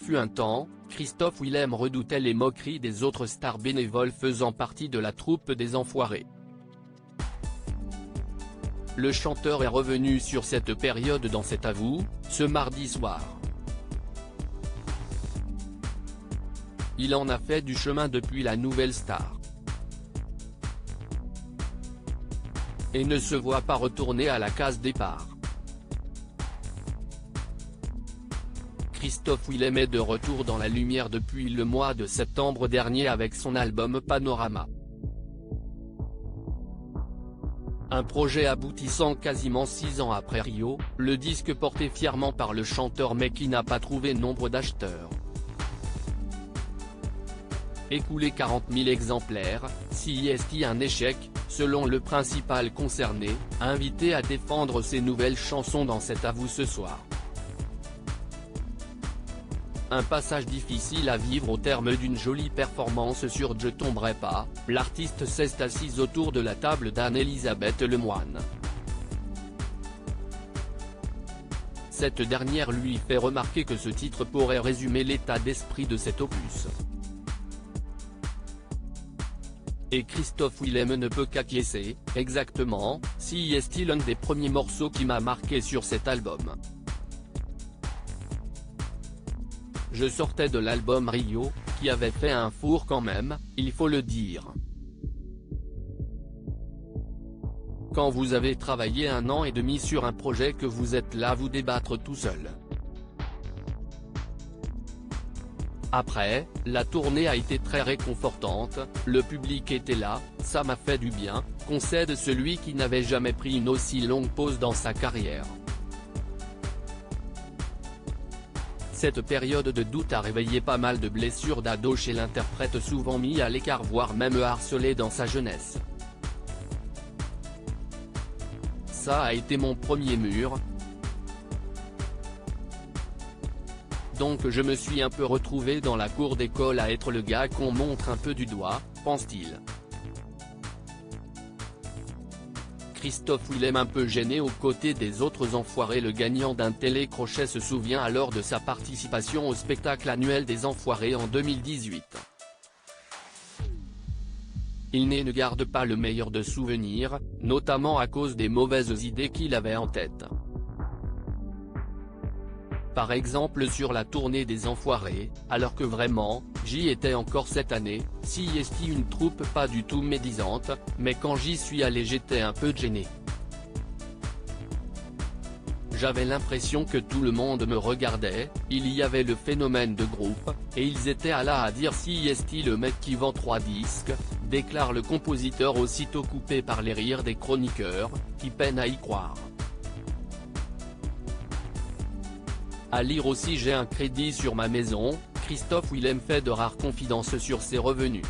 fut un temps, Christophe Willem redoutait les moqueries des autres stars bénévoles faisant partie de la troupe des Enfoirés. Le chanteur est revenu sur cette période dans cet avou, ce mardi soir. Il en a fait du chemin depuis la nouvelle star. Et ne se voit pas retourner à la case départ. Christophe Willem est de retour dans la lumière depuis le mois de septembre dernier avec son album Panorama. Un projet aboutissant quasiment 6 ans après Rio, le disque porté fièrement par le chanteur mais qui n'a pas trouvé nombre d'acheteurs. Écoulé 40 000 exemplaires, CIST un échec, selon le principal concerné, invité à défendre ses nouvelles chansons dans cet avou ce soir. Un passage difficile à vivre au terme d'une jolie performance sur Je tomberai pas, l'artiste s'est assise autour de la table d'Anne-Elisabeth Lemoine. Cette dernière lui fait remarquer que ce titre pourrait résumer l'état d'esprit de cet opus. Et Christophe Willem ne peut qu'acquiescer, exactement, si est l'un des premiers morceaux qui m'a marqué sur cet album. Je sortais de l'album Rio, qui avait fait un four quand même, il faut le dire. Quand vous avez travaillé 1 an et demi sur un projet que vous êtes là à vous débattre tout seul. Après, la tournée a été très réconfortante, le public était là, ça m'a fait du bien, concède celui qui n'avait jamais pris une aussi longue pause dans sa carrière. Cette période de doute a réveillé pas mal de blessures d'ado chez l'interprète souvent mis à l'écart voire même harcelé dans sa jeunesse. Ça a été mon premier mur. Donc je me suis un peu retrouvé dans la cour d'école à être le gars qu'on montre un peu du doigt, pense-t-il. Christophe Willem un peu gêné aux côtés des autres Enfoirés. Le gagnant d'un télécrochet se souvient alors de sa participation au spectacle annuel des Enfoirés en 2018. Il ne garde pas le meilleur de souvenirs, notamment à cause des mauvaises idées qu'il avait en tête. Par exemple sur la tournée des Enfoirés, alors que vraiment, j'y étais encore cette année, CIST une troupe pas du tout médisante, mais quand j'y suis allé j'étais un peu gêné. J'avais l'impression que tout le monde me regardait, il y avait le phénomène de groupe, et ils étaient là à dire CIST le mec qui vend 3 disques, déclare le compositeur aussitôt coupé par les rires des chroniqueurs, qui peinent à y croire. À lire aussi J'ai un crédit sur ma maison, Christophe Willem fait de rares confidences sur ses revenus.